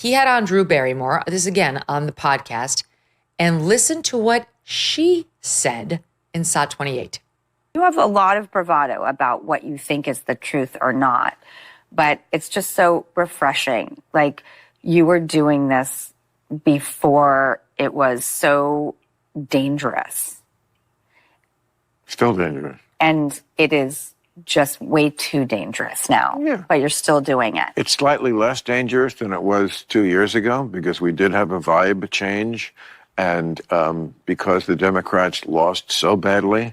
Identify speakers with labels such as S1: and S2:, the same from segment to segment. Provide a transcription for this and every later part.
S1: he had on Drew Barrymore, this again on the podcast, and listen to what she said in SOT 28.
S2: You have a lot of bravado about what you think is the truth or not, but it's just so refreshing. Like, you were doing this before it was so dangerous.
S3: Still dangerous.
S2: And it is just way too dangerous now.
S3: Yeah.
S2: But you're still doing it.
S3: It's slightly less dangerous than it was 2 years ago because we did have a vibe change. And because the Democrats lost so badly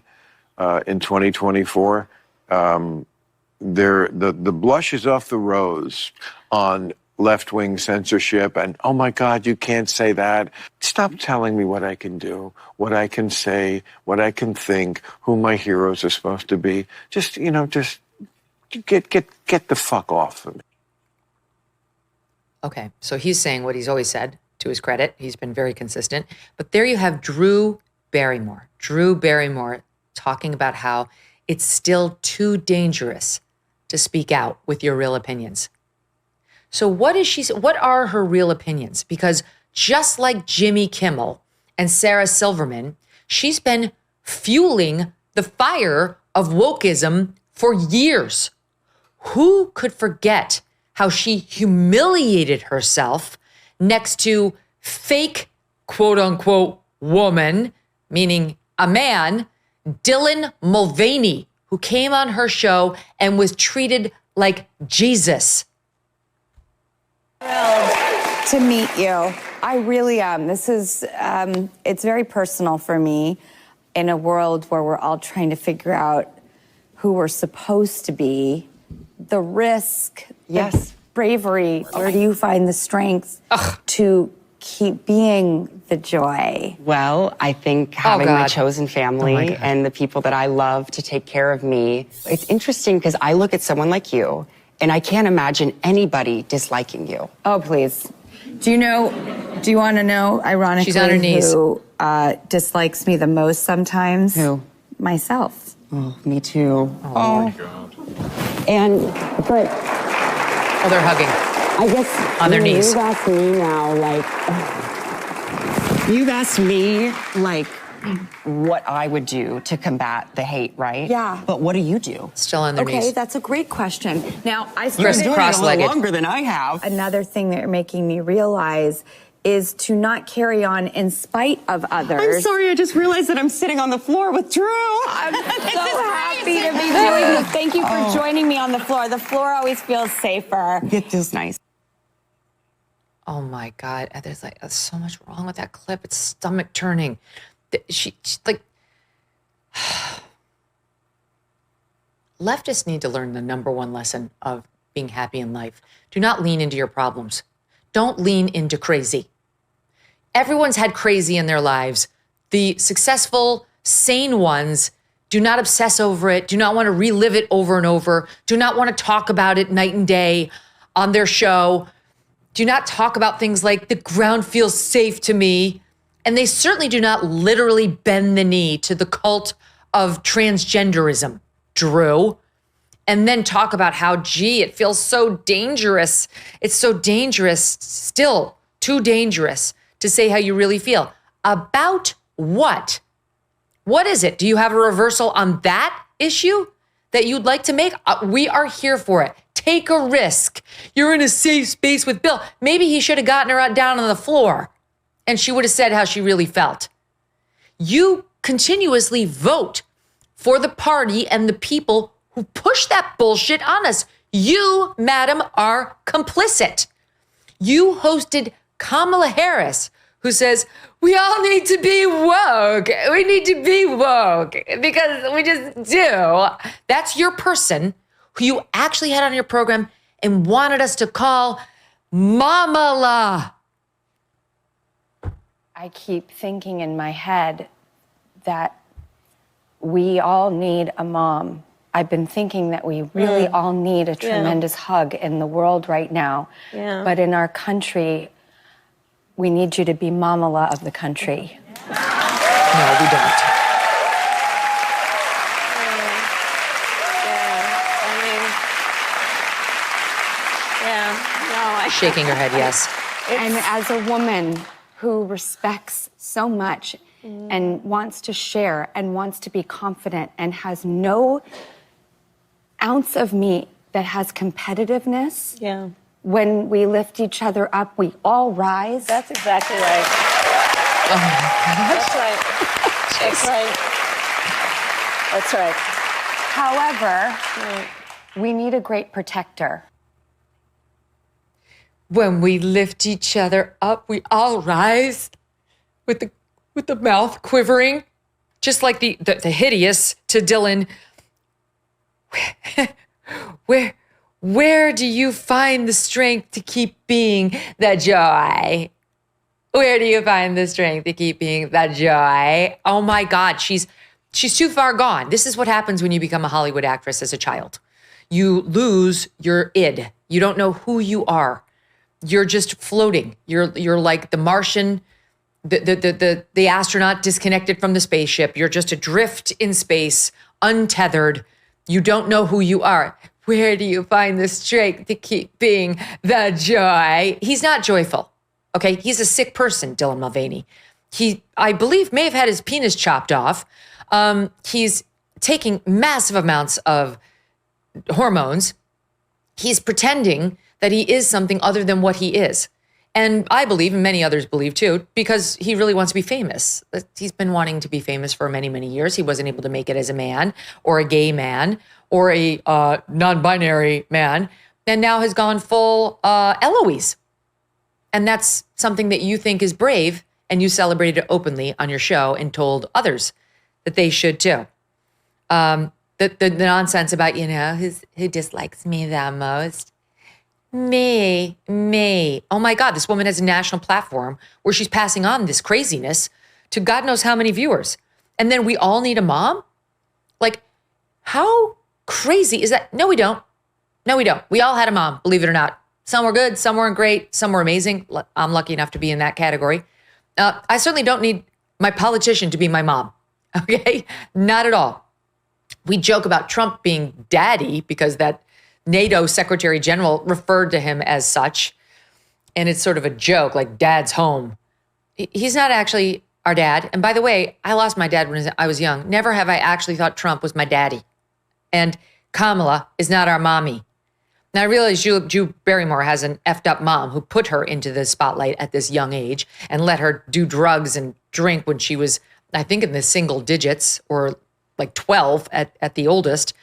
S3: in 2024, the blush is off the rose on left-wing censorship and, oh my God, you can't say that. Stop telling me what I can do, what I can say, what I can think, who my heroes are supposed to be. Just get the fuck off of me.
S1: Okay, so he's saying what he's always said, to his credit. He's been very consistent. But there you have Drew Barrymore. Drew Barrymore talking about how it's still too dangerous to speak out with your real opinions. So what are her real opinions? Because just like Jimmy Kimmel and Sarah Silverman, she's been fueling the fire of wokeism for years. Who could forget how she humiliated herself next to fake, quote unquote, woman, meaning a man, Dylan Mulvaney, who came on her show and was treated like Jesus.
S2: Thrilled to meet you. I really am. This is, it's very personal for me in a world where we're all trying to figure out who we're supposed to be. The risk, the bravery, where do you find the strength to keep being the joy?
S4: Well, I think having my chosen family and the people that I love to take care of me. It's interesting because I look at someone like you and I can't imagine anybody disliking you.
S2: Oh, please. Do you want to know, ironically,
S1: she's on her knees,
S2: who dislikes me the most sometimes?
S4: Who?
S2: Myself.
S4: Oh, me too.
S1: Oh.
S4: But
S1: they're hugging.
S4: I guess
S1: on their knees.
S4: You've asked me now, what I would do to combat the hate, right?
S2: Yeah.
S4: But what do you do?
S1: Still on their knees.
S2: Okay, that's a great question. Now, I
S4: You're
S2: started
S4: doing it a little longer than I have.
S2: Another thing that you're making me realize is to not carry on in spite of others.
S4: I'm sorry, I just realized that I'm sitting on the floor with Drew.
S2: I'm so happy to be doing this. Thank you for joining me on the floor. The floor always feels safer.
S4: It feels nice.
S1: Oh my God, there's so much wrong with that clip. It's stomach turning. She leftists need to learn the number one lesson of being happy in life. Do not lean into your problems. Don't lean into crazy. Everyone's had crazy in their lives. The successful, sane ones do not obsess over it, do not want to relive it over and over, do not want to talk about it night and day on their show, do not talk about things like the ground feels safe to me. And they certainly do not literally bend the knee to the cult of transgenderism, Drew, and then talk about how, gee, it feels so dangerous. It's so dangerous, still too dangerous to say how you really feel. About what? What is it? Do you have a reversal on that issue that you'd like to make? We are here for it. Take a risk. You're in a safe space with Bill. Maybe he should have gotten her down on the floor and she would have said how she really felt. You continuously vote for the party and the people who push that bullshit on us. You, madam, are complicit. You hosted Kamala Harris, who says, we all need to be woke. We need to be woke because we just do. That's your person who you actually had on your program and wanted us to call Mamala.
S2: I keep thinking in my head that we all need a mom. I've been thinking that we really all need a tremendous hug in the world right now. Yeah. But in our country, we need you to be Mamala of the country.
S1: No, we don't. Shaking her head, yes.
S2: And as a woman who respects so much and wants to share and wants to be confident and has no ounce of me that has competitiveness.
S5: Yeah.
S2: When we lift each other up, we all rise.
S5: That's exactly right. That's right. That's right. That's right.
S2: However, we need a great protector.
S1: When we lift each other up, we all rise with the mouth quivering, just like the hideous to Dylan. Where do you find the strength to keep being the joy? Where do you find the strength to keep being the joy? Oh my God, she's too far gone. This is what happens when you become a Hollywood actress as a child. You lose your id. You don't know who you are. You're just floating. You're like the Martian, the astronaut disconnected from the spaceship. You're just adrift in space, untethered. You don't know who you are. Where do you find the strength to keep being the joy? He's not joyful, okay? He's a sick person, Dylan Mulvaney. He, I believe, may have had his penis chopped off. He's taking massive amounts of hormones. He's pretending that he is something other than what he is. And I believe, and many others believe too, because he really wants to be famous. He's been wanting to be famous for many, many years. He wasn't able to make it as a man or a gay man or a non-binary man, and now has gone full Eloise. And that's something that you think is brave, and you celebrated it openly on your show and told others that they should too. The nonsense about, who dislikes me the most? Me. Oh my God, this woman has a national platform where she's passing on this craziness to God knows how many viewers. And then we all need a mom? Like, how crazy is that? No, we don't. We all had a mom, believe it or not. Some were good, some weren't great, some were amazing. I'm lucky enough to be in that category. I certainly don't need my politician to be my mom, okay? Not at all. We joke about Trump being daddy because that NATO Secretary General referred to him as such. And it's sort of a joke, like dad's home. He's not actually our dad. And by the way, I lost my dad when I was young. Never have I actually thought Trump was my daddy. And Kamala is not our mommy. Now I realize Drew Barrymore has an effed up mom who put her into the spotlight at this young age and let her do drugs and drink when she was, I think, in the single digits or like 12 at the oldest.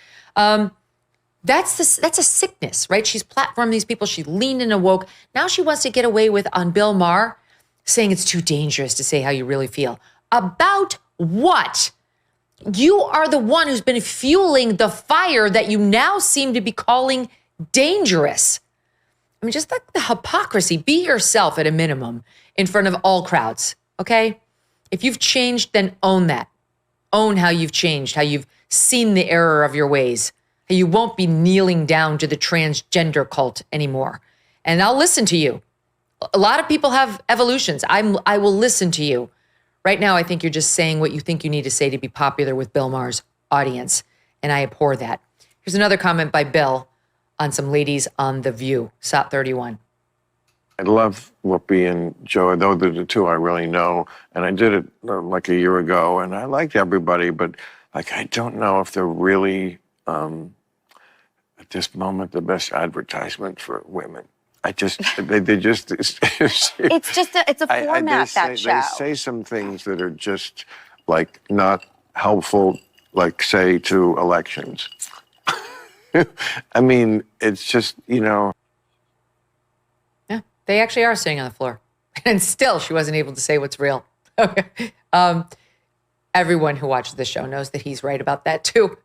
S1: That's a sickness, right? She's platformed these people. She leaned in and woke. Now she wants to get away with on Bill Maher saying it's too dangerous to say how you really feel. About what? You are the one who's been fueling the fire that you now seem to be calling dangerous. I mean, just like the hypocrisy. Be yourself at a minimum in front of all crowds, okay? If you've changed, then own that. Own how you've changed, how you've seen the error of your ways. You won't be kneeling down to the transgender cult anymore. And I'll listen to you. A lot of people have evolutions. I will listen to you. Right now, I think you're just saying what you think you need to say to be popular with Bill Maher's audience. And I abhor that. Here's another comment by Bill on some ladies on The View, SOT 31.
S3: I love Whoopi and Joe. Those are the two I really know. And I did it like a year ago. And I liked everybody. But like, I don't know if they're really... at this moment, the best advertisement for women. They just...
S2: It's a format, that show.
S3: They say some things that are just, like, not helpful, like, say, to elections. I mean, it's just,
S1: Yeah, they actually are sitting on the floor. And still, she wasn't able to say what's real. Okay. Everyone who watches the show knows that he's right about that, too.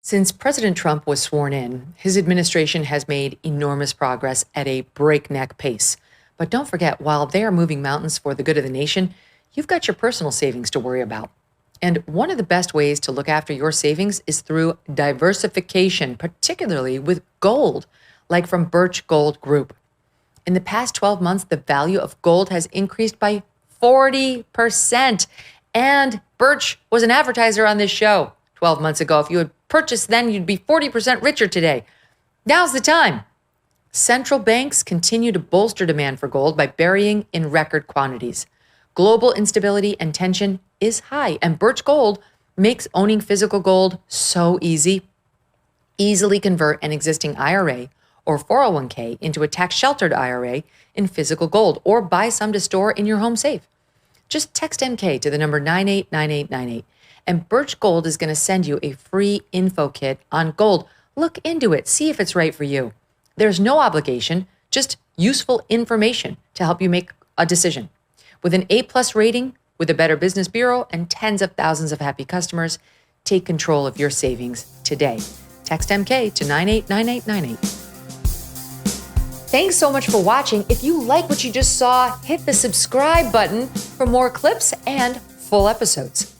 S1: Since President Trump was sworn in, his administration has made enormous progress at a breakneck pace. But don't forget, while they are moving mountains for the good of the nation, you've got your personal savings to worry about. And one of the best ways to look after your savings is through diversification, particularly with gold, like from Birch Gold Group. In the past 12 months, the value of gold has increased by 40%. And Birch was an advertiser on this show 12 months ago. If you had purchased then, you'd be 40% richer today. Now's the time. Central banks continue to bolster demand for gold by burying in record quantities. Global instability and tension is high, and Birch Gold makes owning physical gold so easy. Easily convert an existing IRA or 401k into a tax-sheltered IRA in physical gold, or buy some to store in your home safe. Just text MK to the number 989898, and Birch Gold is going to send you a free info kit on gold. Look into it, see if it's right for you. There's no obligation, just useful information to help you make a decision. With an A+ rating, with a Better Business Bureau, and tens of thousands of happy customers, take control of your savings today. Text MK to 989898. Thanks so much for watching. If you like what you just saw, hit the subscribe button for more clips and full episodes.